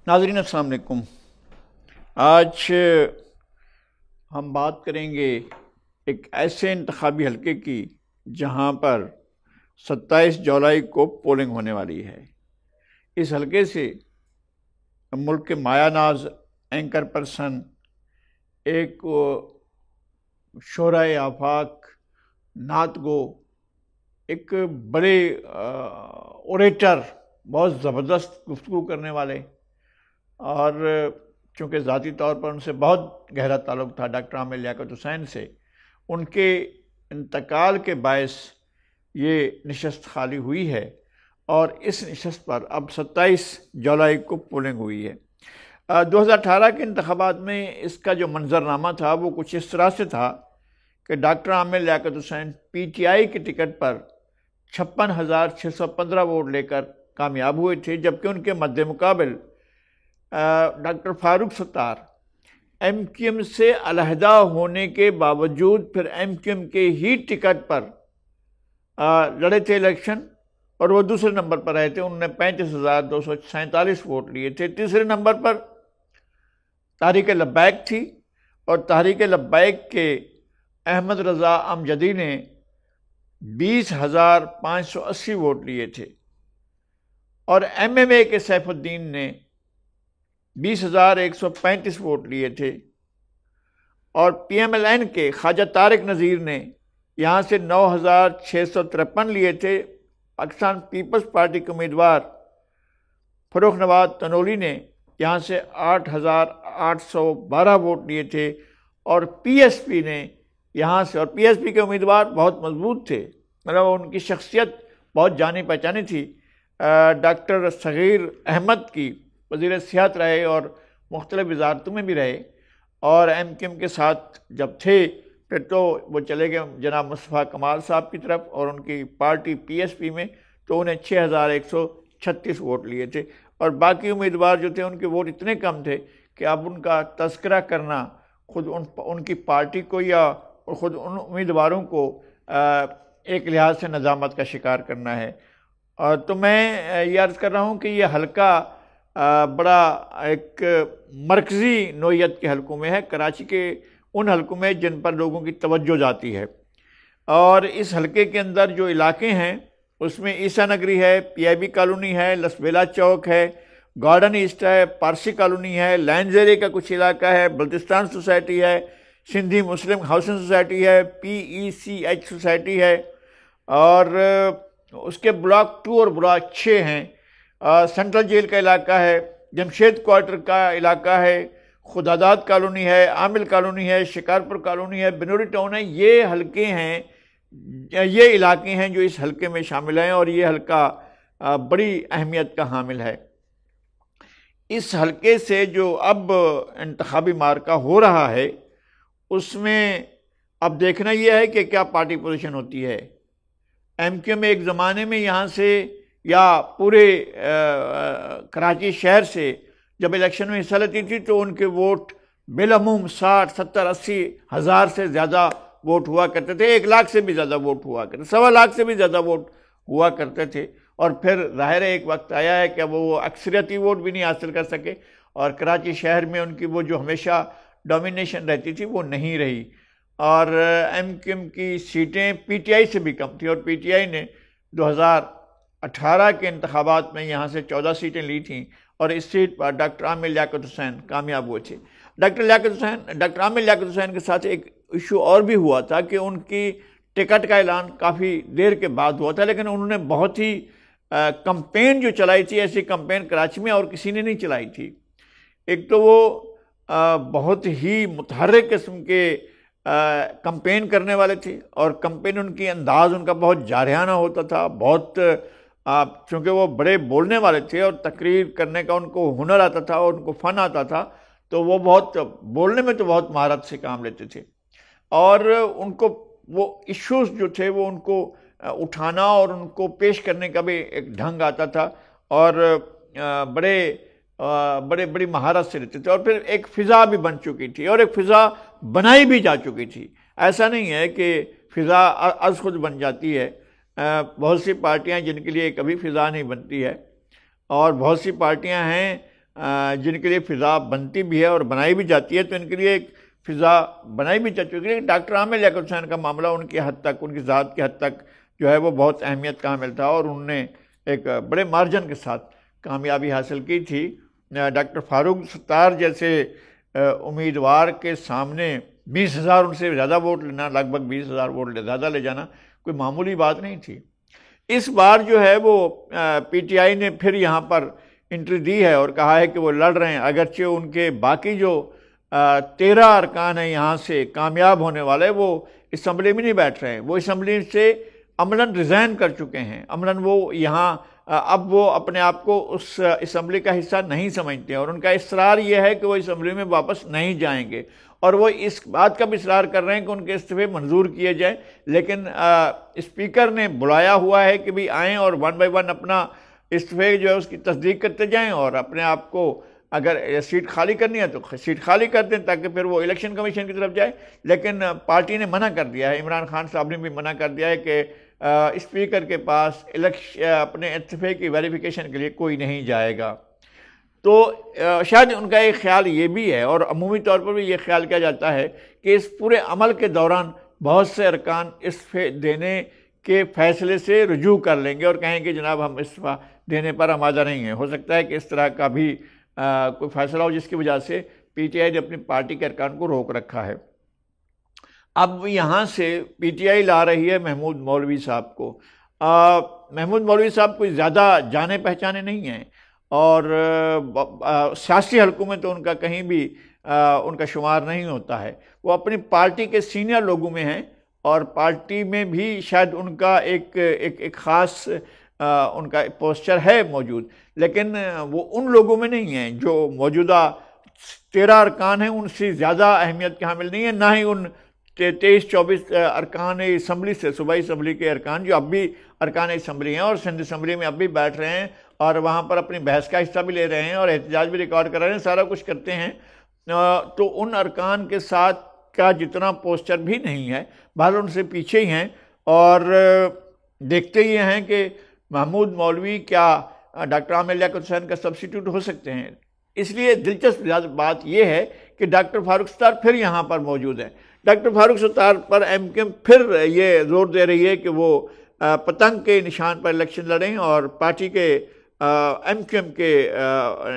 ناظرین السلام علیکم۔ آج ہم بات کریں گے ایک ایسے انتخابی حلقے کی جہاں پر 27 جولائی کو پولنگ ہونے والی ہے۔ اس حلقے سے ملک کے مایہ ناز اینکر پرسن، ایک شعرائے آفاق، نعت گو، ایک بڑے اوریٹر، بہت زبردست گفتگو کرنے والے، اور چونکہ ذاتی طور پر ان سے بہت گہرا تعلق تھا ڈاکٹر عامر لیاقت حسین سے، ان کے انتقال کے باعث یہ نشست خالی ہوئی ہے اور اس نشست پر اب 27 جولائی کو پولنگ ہوئی ہے۔ 2018 کے انتخابات میں اس کا جو منظرنامہ تھا وہ کچھ اس طرح سے تھا کہ doctor Aamir Liaquat Hussain P T I کے ٹکٹ پر 56,615 ووٹ لے کر کامیاب ہوئے تھے، جبکہ ان کے مد مقابل doctor Farooq Sattar M Q M سے علیحدہ ہونے کے باوجود پھر ایم کیو ایم کے ہی ٹکٹ پر لڑے تھے الیکشن، اور وہ دوسرے نمبر پر رہے تھے۔ انہوں نے 35,247 ووٹ لیے تھے۔ تیسرے نمبر پر تحریک لبیک تھی، اور تحریک لبیک کے احمد رضا امجدی نے 20,580 ووٹ لیے تھے، اور ایم ایم اے کے سیف الدین نے 20,135 ووٹ لیے تھے، اور پی ایم ایل این کے خواجہ طارق نذیر نے یہاں سے 9,653 لیے تھے۔ پاکستان پیپلز پارٹی کے امیدوار فروخ نواد تنولی نے یہاں سے 8,812 ووٹ لیے تھے، اور پی ایس پی نے یہاں سے، اور پی ایس پی کے امیدوار بہت مضبوط تھے، مطلب ان کی شخصیت بہت جانی پہچانی تھی۔ ڈاکٹر صغیر احمد کی وزیر صحت رہے اور مختلف وزارتوں میں بھی رہے، اور ایم کیو ایم کے ساتھ جب تھے پھر تو وہ چلے گئے جناب مصطفیٰ کمال صاحب کی طرف، اور ان کی پارٹی پی ایس پی میں تو انہیں 6,136 ووٹ لیے تھے، اور باقی امیدوار جو تھے ان کے ووٹ اتنے کم تھے کہ اب ان کا تذکرہ کرنا خود ان کی پارٹی کو یا خود ان امیدواروں کو ایک لحاظ سے ندامت کا شکار کرنا ہے۔ تو میں یہ عرض کر رہا ہوں کہ یہ حلقہ بڑا ایک مرکزی نوعیت کے حلقوں میں ہے، کراچی کے ان حلقوں میں جن پر لوگوں کی توجہ جاتی ہے، اور اس حلقے کے اندر جو علاقے ہیں اس میں عیسیٰ نگری ہے، پی آئی بی کالونی ہے، لسبیلا چوک ہے، گارڈن ایسٹ ہے، پارسی کالونی ہے، لینڈز ایریا کا کچھ علاقہ ہے، بلتستان سوسائٹی ہے، سندھی مسلم ہاؤسنگ سوسائٹی ہے، پی ای سی ایچ سوسائٹی ہے، اور اس کے بلاک 2 اور بلاک 6 ہیں۔ سینٹرل جیل کا علاقہ ہے، جمشید کوارٹر کا علاقہ ہے، خداداد کالونی ہے، عامل کالونی ہے، شکارپور کالونی ہے، بنوری ٹاؤن ہے۔ یہ حلقے ہیں، یہ علاقے ہیں جو اس حلقے میں شامل ہیں، اور یہ حلقہ بڑی اہمیت کا حامل ہے۔ اس حلقے سے جو اب انتخابی معرکہ ہو رہا ہے اس میں اب دیکھنا یہ ہے کہ کیا پارٹی پوزیشن ہوتی ہے۔ ایم کیو ایم ایک زمانے میں یہاں سے یا پورے کراچی شہر سے جب الیکشن میں حصہ لیتی تھی تو ان کے ووٹ بالعموم 60، 70، 80 ہزار سے زیادہ ووٹ ہوا کرتے تھے، 1 لاکھ سے بھی زیادہ ووٹ ہوا کرتے، 1.25 لاکھ سے بھی زیادہ ووٹ ہوا کرتے تھے، اور پھر ظاہر ہے ایک وقت آیا ہے کہ وہ اکثریتی ووٹ بھی نہیں حاصل کر سکے، اور کراچی شہر میں ان کی وہ جو ہمیشہ ڈومینیشن رہتی تھی وہ نہیں رہی، اور ایم کیو ایم کی سیٹیں پی ٹی آئی سے بھی کم تھیں، اور پی ٹی آئی نے 2018 کے انتخابات میں یہاں سے 14 سیٹیں لی تھیں، اور اس سیٹ پر ڈاکٹر عامر لیاقت حسین کامیاب ہوئے تھے۔ ڈاکٹر عامر لیاقت حسین کے ساتھ ایک ایشو اور بھی ہوا تھا کہ ان کی ٹکٹ کا اعلان کافی دیر کے بعد ہوا تھا، لیکن انہوں نے بہت ہی کمپین جو چلائی تھی، ایسی کمپین کراچی میں اور کسی نے نہیں چلائی تھی۔ ایک تو وہ بہت ہی متحرک قسم کے کمپین کرنے والے تھے، اور کمپین ان کی انداز ان کا بہت جارحانہ ہوتا تھا، بہت چونکہ وہ بڑے بولنے والے تھے اور تقریر کرنے کا ان کو ہنر آتا تھا اور ان کو فن آتا تھا، تو وہ بہت بولنے میں تو بہت مہارت سے کام لیتے تھے، اور ان کو وہ ایشوز جو تھے وہ ان کو اٹھانا اور ان کو پیش کرنے کا بھی ایک ڈھنگ آتا تھا، اور بڑی مہارت سے لیتے تھے، اور پھر ایک فضا بھی بن چکی تھی، اور ایک فضا بنائی بھی جا چکی تھی۔ ایسا نہیں ہے کہ فضا از خود بن جاتی ہے، بہت سی پارٹیاں جن کے لیے کبھی فضا نہیں بنتی ہے، اور بہت سی پارٹیاں ہیں جن کے لیے فضا بنتی بھی ہے اور بنائی بھی جاتی ہے، تو ان کے لیے ایک فضا بنائی بھی جا چکی ہے۔ ڈاکٹر عامر لیاقت حسین کا معاملہ ان کی حد تک، ان کی ذات کی حد تک جو ہے وہ بہت اہمیت کا حامل تھا، اور انہوں نے ایک بڑے مارجن کے ساتھ کامیابی حاصل کی تھی۔ ڈاکٹر فاروق ستار جیسے امیدوار کے سامنے 20,000 ان سے زیادہ ووٹ لینا، لگ بھگ 20,000 ووٹ زیادہ لے جانا کوئی معمولی بات نہیں تھی۔ اس بار جو ہے وہ پی ٹی آئی نے پھر یہاں پر انٹری دی ہے اور کہا ہے کہ وہ لڑ رہے ہیں، اگرچہ ان کے باقی جو 13 ارکان ہیں یہاں سے کامیاب ہونے والے، وہ اسمبلی میں نہیں بیٹھ رہے ہیں، وہ اسمبلی سے عملاً ریزائن کر چکے ہیں، عملاً وہ یہاں اب وہ اپنے آپ کو اس اسمبلی کا حصہ نہیں سمجھتے ہیں، اور ان کا اصرار یہ ہے کہ وہ اسمبلی میں واپس نہیں جائیں گے، اور وہ اس بات کا بھی اصرار کر رہے ہیں کہ ان کے استعفے منظور کیے جائیں، لیکن اسپیکر نے بلایا ہوا ہے کہ بھی آئیں اور 1 بائی 1 اپنا استعفے جو ہے اس کی تصدیق کرتے جائیں، اور اپنے آپ کو اگر سیٹ خالی کرنی ہے تو سیٹ خالی کر دیں تاکہ پھر وہ الیکشن کمیشن کی طرف جائے۔ لیکن پارٹی نے منع کر دیا ہے، عمران خان صاحب نے بھی منع کر دیا ہے کہ اسپیکر کے پاس اپنے استعفے کی ویریفیکیشن کے لیے کوئی نہیں جائے گا۔ تو شاید ان کا ایک خیال یہ بھی ہے، اور عمومی طور پر بھی یہ خیال کیا جاتا ہے کہ اس پورے عمل کے دوران بہت سے ارکان استعفے دینے کے فیصلے سے رجوع کر لیں گے اور کہیں کہ جناب ہم استعفیٰ دینے پر آمادہ نہیں ہیں۔ ہو سکتا ہے کہ اس طرح کا بھی کوئی فیصلہ ہو جس کی وجہ سے پی ٹی آئی نے اپنی پارٹی کے ارکان کو روک رکھا ہے۔ اب یہاں سے پی ٹی آئی لا رہی ہے محمود مولوی صاحب کو۔ محمود مولوی صاحب کوئی زیادہ جانے پہچانے نہیں ہیں، اور سیاسی حلقوں میں تو ان کا کہیں بھی ان کا شمار نہیں ہوتا ہے۔ وہ اپنی پارٹی کے سینئر لوگوں میں ہیں، اور پارٹی میں بھی شاید ان کا ایک خاص ان کا پوسچر ہے موجود، لیکن وہ ان لوگوں میں نہیں ہیں جو موجودہ 13 ارکان ہیں، ان سے زیادہ اہمیت کے حامل نہیں ہیں، نہ ہی ان 23-24 ارکان اسمبلی سے، صوبائی اسمبلی کے ارکان جو اب بھی ارکان اسمبلی ہیں اور سندھ اسمبلی میں اب بھی بیٹھ رہے ہیں اور وہاں پر اپنی بحث کا حصہ بھی لے رہے ہیں اور احتجاج بھی ریکارڈ کر رہے ہیں، سارا کچھ کرتے ہیں، تو ان ارکان کے ساتھ کا جتنا پوسچر بھی نہیں ہے، بہرحال ان سے پیچھے ہی ہیں۔ اور دیکھتے یہ ہیں کہ محمود مولوی کیا ڈاکٹر عامر لیاقت حسین کا سبسٹیٹیوٹ ہو سکتے ہیں۔ اس لیے دلچسپ بات یہ ہے کہ ڈاکٹر فاروق ستار پھر یہاں پر موجود ہیں۔ ڈاکٹر فاروق ستار پر ایم کیو ایم پھر یہ زور دے رہی ہے کہ وہ پتنگ کے نشان پر الیکشن لڑیں اور پارٹی کے ایم کیو ایم کے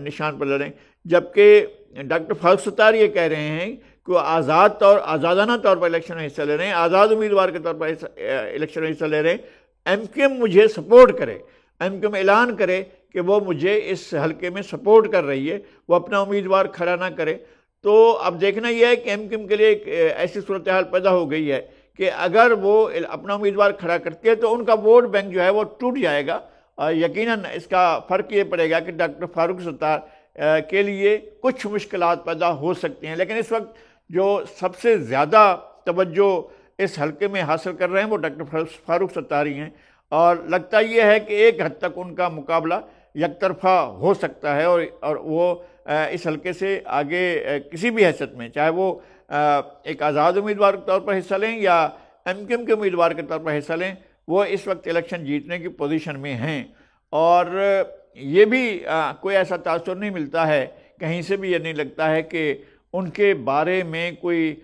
نشان پر لڑیں، جبکہ ڈاکٹر فاروق ستار یہ کہہ رہے ہیں کہ وہ آزادانہ طور پر الیکشن میں حصہ لے رہے ہیں، آزاد امیدوار کے طور پر الیکشن میں حصہ لے رہے ہیں۔ ایم کیو ایم مجھے سپورٹ کرے، ایم کیو ایم اعلان کرے کہ وہ مجھے اس حلقے میں سپورٹ کر رہی ہے، وہ اپنا امیدوار کھڑا نہ کرے۔ تو اب دیکھنا یہ ہے کہ ایم کیو ایم کے لیے ایک ایسی صورتحال پیدا ہو گئی ہے کہ اگر وہ اپنا امیدوار کھڑا کرتی ہے تو ان کا ووٹ بینک جو ہے وہ ٹوٹ جائے گا، اور یقیناً اس کا فرق یہ پڑے گا کہ ڈاکٹر فاروق ستار کے لیے کچھ مشکلات پیدا ہو سکتی ہیں، لیکن اس وقت جو سب سے زیادہ توجہ اس حلقے میں حاصل کر رہے ہیں وہ ڈاکٹر فاروق ستار ہی ہیں، اور لگتا یہ ہے کہ ایک حد تک ان کا مقابلہ یک طرفہ ہو سکتا ہے، اور وہ اس حلقے سے آگے کسی بھی حیثیت میں، چاہے وہ ایک آزاد امیدوار کے طور پر حصہ لیں یا ایم کیو ایم کے امیدوار کے طور پر حصہ لیں، وہ اس وقت الیکشن جیتنے کی پوزیشن میں ہیں۔ اور یہ بھی کوئی ایسا تاثر نہیں ملتا ہے، کہیں سے بھی یہ نہیں لگتا ہے کہ ان کے بارے میں کوئی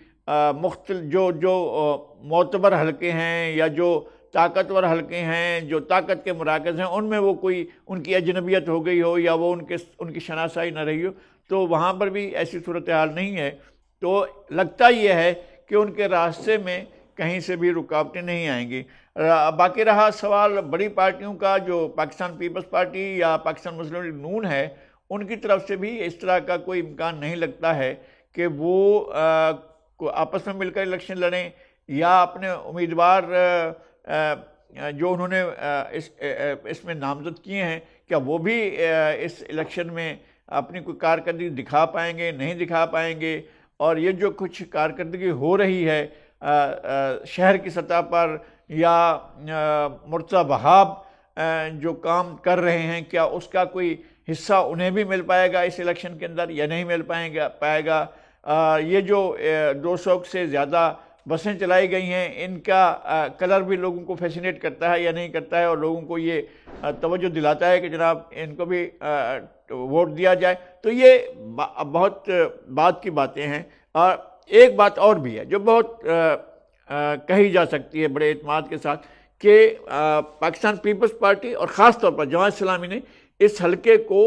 مختلف جو معتبر حلقے ہیں یا جو طاقتور حلقے ہیں، جو طاقت کے مراکز ہیں، ان میں وہ کوئی ان کی اجنبیت ہو گئی ہو یا وہ ان کی شناسائی نہ رہی ہو، تو وہاں پر بھی ایسی صورتحال نہیں ہے۔ تو لگتا یہ ہے کہ ان کے راستے میں کہیں سے بھی رکاوٹیں نہیں آئیں گی۔ باقی رہا سوال بڑی پارٹیوں کا، جو پاکستان پیپلز پارٹی یا پاکستان مسلم لیگ نون ہے، ان کی طرف سے بھی اس طرح کا کوئی امکان نہیں لگتا ہے کہ وہ آپس میں مل کر الیکشن لڑیں یا اپنے امیدوار جو انہوں نے اس میں نامزد کیے ہیں، کیا وہ بھی اس الیکشن میں اپنی کوئی کارکردگی دکھا پائیں گے، نہیں دکھا پائیں گے۔ اور یہ جو کچھ کارکردگی ہو رہی ہے شہر کی سطح پر، یا مرتضی وہاب جو کام کر رہے ہیں، کیا اس کا کوئی حصہ انہیں بھی مل پائے گا اس الیکشن کے اندر یا نہیں مل پائے گا۔ یہ جو 200 سے زیادہ بسیں چلائی گئی ہیں، ان کا کلر بھی لوگوں کو فیسینیٹ کرتا ہے یا نہیں کرتا ہے، اور لوگوں کو یہ توجہ دلاتا ہے کہ جناب ان کو بھی ووٹ دیا جائے. تو یہ بہت بات کی باتیں ہیں. اور ایک بات اور بھی ہے جو بہت کہی جا سکتی ہے بڑے اعتماد کے ساتھ کہ پاکستان پیپلز پارٹی اور خاص طور پر جماعت اسلامی نے اس حلقے کو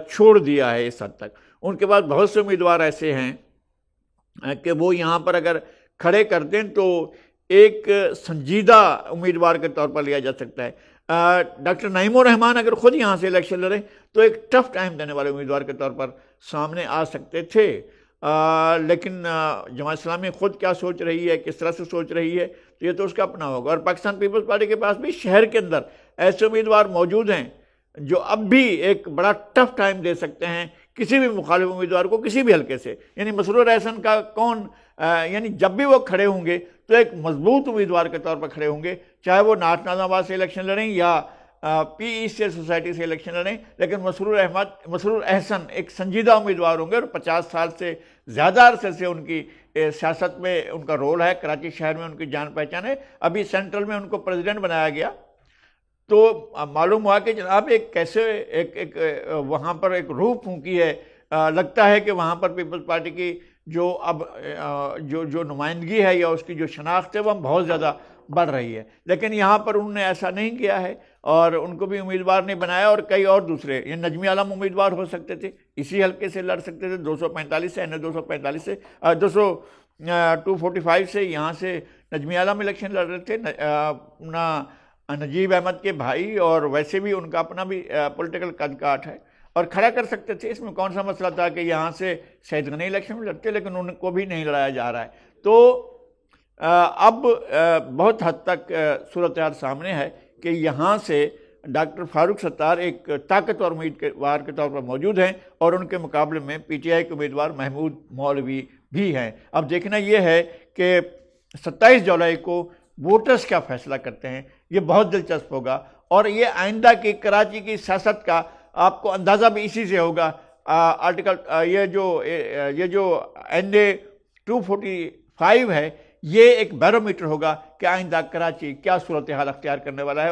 چھوڑ دیا ہے اس حد تک. ان کے پاس بہت سے امیدوار ایسے ہیں کہ وہ یہاں پر اگر کھڑے کر دیں تو ایک سنجیدہ امیدوار کے طور پر لیا جا سکتا ہے. ڈاکٹر نعیم الرحمان اگر خود یہاں سے الیکشن لڑیں تو ایک ٹف ٹائم دینے والے امیدوار کے طور پر سامنے آ سکتے تھے. لیکن جماعت اسلامی خود کیا سوچ رہی ہے, کس طرح سے سوچ رہی ہے, تو یہ تو اس کا اپنا ہوگا. اور پاکستان پیپلز پارٹی کے پاس بھی شہر کے اندر ایسے امیدوار موجود ہیں جو اب بھی ایک بڑا ٹف ٹائم دے سکتے ہیں کسی بھی مخالف امیدوار کو کسی بھی حلقے سے. یعنی مسرور احسن کا کون, یعنی جب بھی وہ کھڑے ہوں گے تو ایک مضبوط امیدوار کے طور پر کھڑے ہوں گے, چاہے وہ نارتھ ناظم آباد سے الیکشن لڑیں یا پی ایسٹ سوسائٹی سے الیکشن لڑیں. لیکن مسرور احسن ایک سنجیدہ امیدوار ہوں گے اور 50 سال سے زیادہ عرصے سے ان کی سیاست میں ان کا رول ہے. کراچی شہر میں ان کی جان پہچان ہے. ابھی سینٹرل میں ان کو پریزیڈنٹ بنایا گیا تو معلوم ہوا کہ جناب ایک کیسے ایک وہاں پر ایک روح پھونکی ہے. لگتا ہے کہ وہاں پر پیپلز پارٹی کی جو اب جو نمائندگی ہے یا اس کی جو شناخت ہے وہ بہت زیادہ بڑھ رہی ہے. لیکن یہاں پر انہوں نے ایسا نہیں کیا ہے اور ان کو بھی امیدوار نہیں بنایا. اور کئی اور دوسرے, یہ نجمی عالم امیدوار ہو سکتے تھے, اسی حلقے سے لڑ سکتے تھے 245 سے, 245 سے 245 سے یہاں سے نجمی عالم الیکشن لڑ رہے تھے. اپنا نجیب احمد کے بھائی اور ویسے بھی ان کا اپنا بھی پولیٹیکل قد کاٹ ہے اور کھڑا کر سکتے تھے. اس میں کون سا مسئلہ تھا کہ یہاں سے سید غنی الیکشن میں لڑتے, لیکن ان کو بھی نہیں لڑایا جا رہا ہے. تو اب بہت حد تک صورتحال سامنے ہے کہ یہاں سے ڈاکٹر فاروق ستار ایک طاقتور امیدوار کے طور پر موجود ہیں اور ان کے مقابلے میں پی ٹی آئی کے امیدوار محمود مولوی بھی ہیں. اب دیکھنا یہ ہے کہ 27 جولائی کو ووٹرز کیا فیصلہ کرتے ہیں. یہ بہت دلچسپ ہوگا اور یہ آئندہ کی کراچی کی سیاست کا آپ کو اندازہ بھی اسی سے ہوگا. آرٹیکل یہ جو NA 245 ہے یہ ایک بیرومیٹر ہوگا کہ آئندہ کراچی کیا صورتحال اختیار کرنے والا ہے,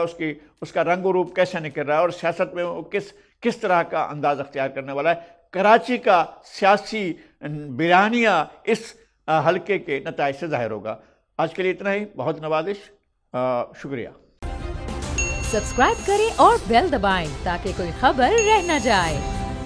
اس کا رنگ و روپ کیسے نکل رہا ہے اور سیاست میں وہ کس طرح کا انداز اختیار کرنے والا ہے. کراچی کا سیاسی بیانیہ اس حلقے کے نتائج سے ظاہر ہوگا. آج کے لیے اتنا ہی. بہت نوازش. شکریہ. سبسکرائب کریں اور بیل دبائیں تاکہ کوئی خبر رہ نہ جائے.